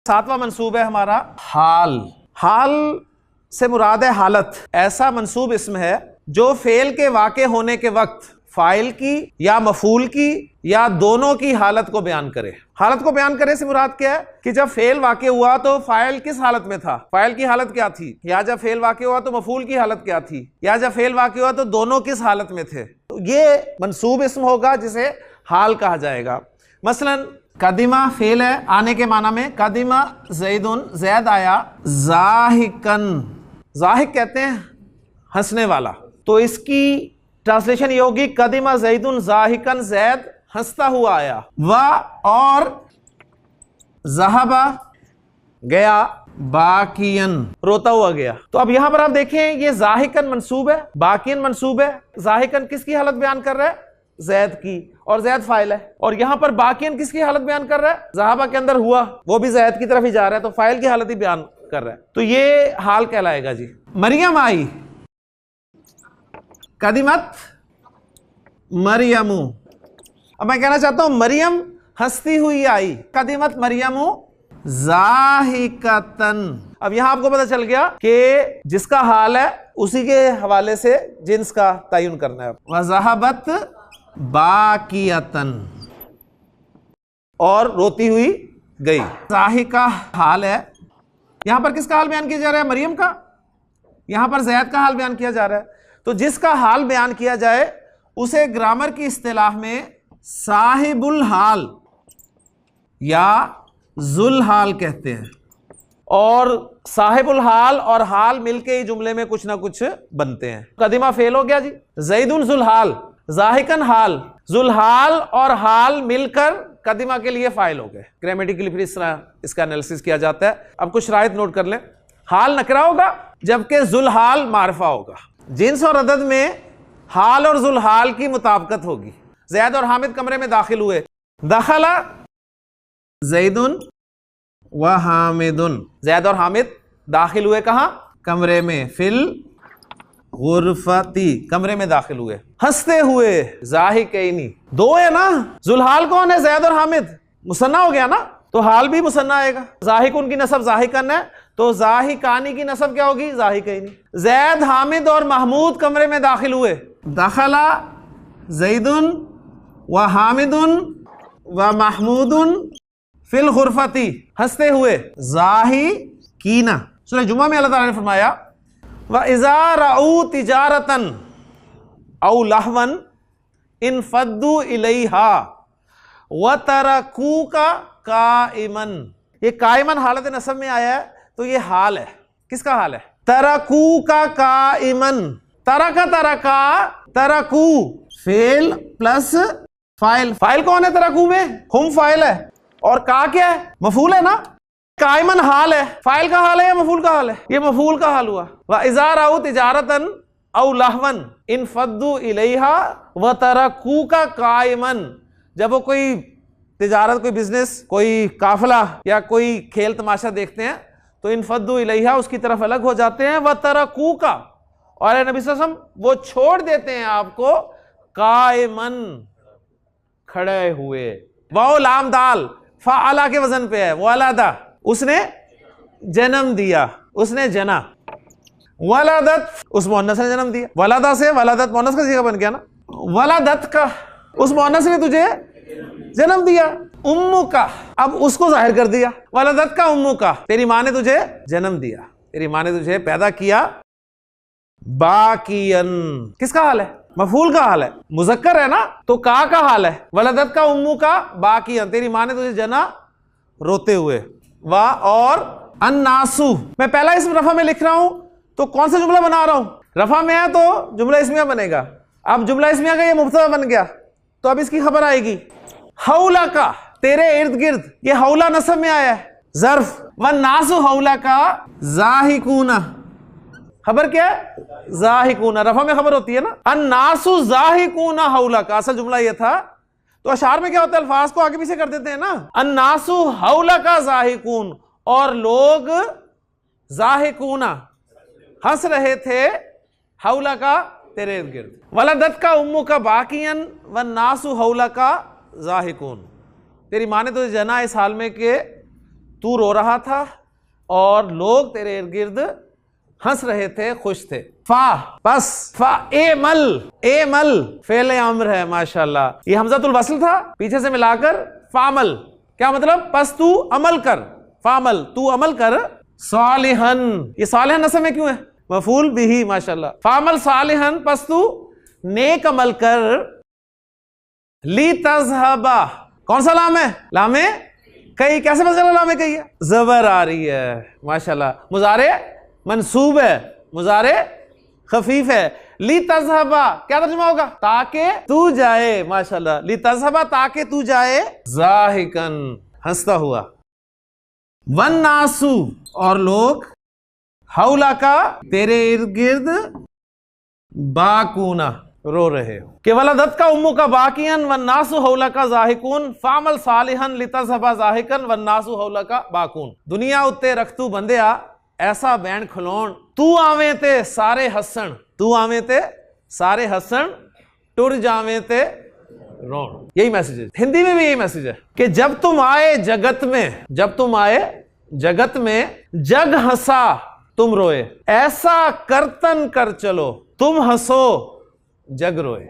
सातवां मंसूब है हमारा हाल। हाल से मुराद है हालत। ऐसा मंसूब इसम है जो फेल के वाक़े होने के वक्त फाइल की या मफूल की या दोनों की हालत को बयान करे। हालत को बयान करे से मुराद क्या है कि जब फेल वाक़े हुआ तो फाइल किस हालत में था, फाइल की हालत क्या थी, या जब फेल वाक़े हुआ तो मफूल की हालत क्या थी, या जब फेल वाक़े हुआ तो दोनों किस हालत में थे। तो ये मंसूब इसम होगा जिसे हाल कहा जाएगा। मसलन कदीमा फेल है आने के माना में, कदीमा ज़ैदुन, ज़ैद आया, ज़ाहिकन, ज़ाहिक कहते हैं हंसने वाला, तो इसकी ट्रांसलेशन ये होगी कदीमा ज़ैदुन ज़ाहिकन, ज़ैद हंसता हुआ आया, और ज़हबा गया, बाकियन रोता हुआ गया। तो अब यहां पर आप देखें ये ज़ाहिकन मंसूब है, बाकियन मंसूब है। ज़ाहिकन किसकी हालत बयान कर रहा है, ज़ैद की, और ज़ैद फाइल है। और यहां पर बाकियन किसकी हालत बयान कर रहा है, ज़हाबा के अंदर हुआ, वो भी ज़ैद की तरफ ही जा रहा है, तो फाइल की हालत ही बयान कर रहा है, तो ये हाल कहलाएगा जी। मरियम आई, कदिमत मरियमू। अब मैं कहना चाहता हूं मरियम हंसती हुई आई, कदिमत मरियमू ज़ाहिकतन। अब यहां आपको पता चल गया कि जिसका हाल है उसी के हवाले से जिन्स का तयन करना है। वज़हबत बाकियतन, और रोती हुई गई। ज़ाहिका हाल है, यहां पर किसका हाल बयान किया जा रहा है, मरियम का। यहां पर ज़ैद का हाल बयान किया जा रहा है, तो जिसका हाल बयान किया जाए उसे ग्रामर की इस्तिलाह में साहिबुल हाल या जुल हाल कहते हैं। और साहिबुल हाल और हाल मिलके ही जुमले में कुछ ना कुछ बनते हैं। कदीमा फेल हो गया जी, ज़ैदुन जुल हाल, ज़ाहिकन हाल, जुल हाल और हाल मिलकर कदीमा के लिए फाइल हो गए। ग्रामेटिकली फिर इस तरह इसका एनालिसिस किया जाता है। अब कुछ शराइत नोट कर लें। हाल नकरा होगा जबकि जुल हाल मारफा होगा। जिन्स और अदद में हाल और जुल हाल की मुताबिकत होगी। ज़ैद और हामिद कमरे में दाखिल हुए, दखला ज़ैदुन व हामिदुन, ज़ैद और हामिद दाखिल हुए कहां, कमरे में, फिल गुरफती, कमरे में दाखिल हुए। हंसते हुए, ज़ाहिकैनी, दो है ना, जुलहाल कौन है, ज़ैद और हामिद, मुसन्ना हो गया ना, तो हाल भी मुसन्ना आएगा। ज़ाहिकुन की नसब ज़ाहिकन है, तो ज़ाहिकानी की नसब क्या होगी, ज़ाहिकैनी। ज़ैद, हामिद और महमूद कमरे में दाखिल हुए, दखला ज़ैदुन व हामिदुन व महमूदुन फिल गुरफती, हंसते हुए, ज़ाहिकीना। सूरह जुमा में अल्लाह ताला ने फरमाया व इज़ा रअू तिजारतन औ लहवन इनफद्दू इलैहा व तरकूका काइमन। ये काइमन हालत नसब में आया है, तो ये हाल है। किसका हाल है, तरकूका काइमन। तरका, तरका, तरकू फेल प्लस फाइल। फाइल कौन है तरकू में, हुम फाइल है, और का क्या है, मफूल है ना। काइमन हाल है, फाइल का हाल है या मफूल का हाल है, ये मफूल का हाल हुआ। व इज़ा रअू तिजारतन औ लहवन इनफद्दू इलैहा व तरकूका काइमन। जब वो कोई तिजारत, कोई बिजनेस, कोई काफिला या कोई खेल तमाशा देखते हैं तो इनफद्दू इलैहा उसकी तरफ अलग हो जाते हैं। व तरकूका, और नबी सल्लल्लाहु अलैहि वसल्लम वो छोड़ देते हैं आपको, काइमन खड़े हुए। वाओ लाम दाल फ़अला के वजन पे है, वलादा उसने जन्म दिया, उसने जना। वलादत उस मुअन्नस ने जन्म दिया, वलादा से वलादत मुअन्नस का सीगा बन गया ना। वलादत का उस मुअन्नस ने तुझे जन्म दिया। उम्मु का, अब उसको जाहिर कर दिया, वलादत का उम्मु का, तेरी माँ ने तुझे जन्म दिया, तेरी माँ ने तुझे पैदा किया। बाकियन किसका हाल है, मफूल का हाल है, मुज़क्कर है ना, तो का हाल है, वलदत का उम्मू का, बाकियन तेरी माँ ने तुझे जना रोते हुए। वाह, और अन्नासु, मैं पहला इसम रफा में लिख रहा हूं तो कौन सा जुमला बना रहा हूं, रफा में है तो जुमला इस्मिया बनेगा। अब जुमला इस्मिया का ये मुब्तदा बन गया, तो अब इसकी खबर आएगी। हौला का, तेरे इर्द गिर्द, ये हौला नसब में आया है, ज़र्फ। व नासु हौला का ज़ाहिकूना, खबर क्या है, ज़ाहिकूना, रफा में खबर होती है ना। अन्नासु ज़ाहिकूना हौला का, असल जुमला ये था। तो अशार में क्या होता है, अल्फाज को आगे पीछे कर देते हैं ना। अन्नासु हौला का ज़ाहिकून, और लोग ज़ाहिकूना हंस रहे थे, हौला का तेरे इर्द गिर्द। वलदत का उम्मू का बाकियन व नासु हौला का ज़ाहिकून, तेरी माँ ने तुझे जना इस हाल में के तू रो रहा था और लोग तेरे इर्द गिर्द हंस रहे थे, खुश थे। फा बस फा ए मल फेले अम्र है माशाल्लाह। ये हमजातुल वस्ल था, पीछे से मिलाकर फामल। क्या मतलब? बस तू अमल कर, फामल तू अमल कर। सालिहन, ये सालिहन नस्ब में क्यों है? मफूल बिही माशाल्लाह। फामल सालिहन, बस तू नेक अमल कर। ली तज़हबा, कौन सा लाम है? लामे कई। कैसे पता चला लामे कई है? जबर आ रही है माशाल्लाह। मुजारे मंसूब है, मुजारे खफीफ है। ली तज़हबा क्या तर्जुमा होगा? ताके तू जाए माशाल्लाह। ली तज़हबा ताके तू जाए, ज़ाहिकन हंसता हुआ। वन नासू और लोग, हौला का तेरे इर्द गिर्द, बाकूना रो रहे हो। केवल दत्त का उम्मू का बाकियन वन नासु हौला का ज़ाहिकून फामल सालिहन लितज़हबा ज़ाहिकन वन नासु हौला का बाकून। दुनिया उत्ते रखतू बंदिया ऐसा बैंड खलोण, तू आवे ते सारे हसन, तू आवे ते सारे हसन, टुर जावे ते रोण। यही मैसेज है, हिंदी में भी यही मैसेज है कि जब तुम आए जगत में, जब तुम आए जगत में, जग हंसा तुम रोए, ऐसा करतन कर चलो तुम हंसो जग रोए।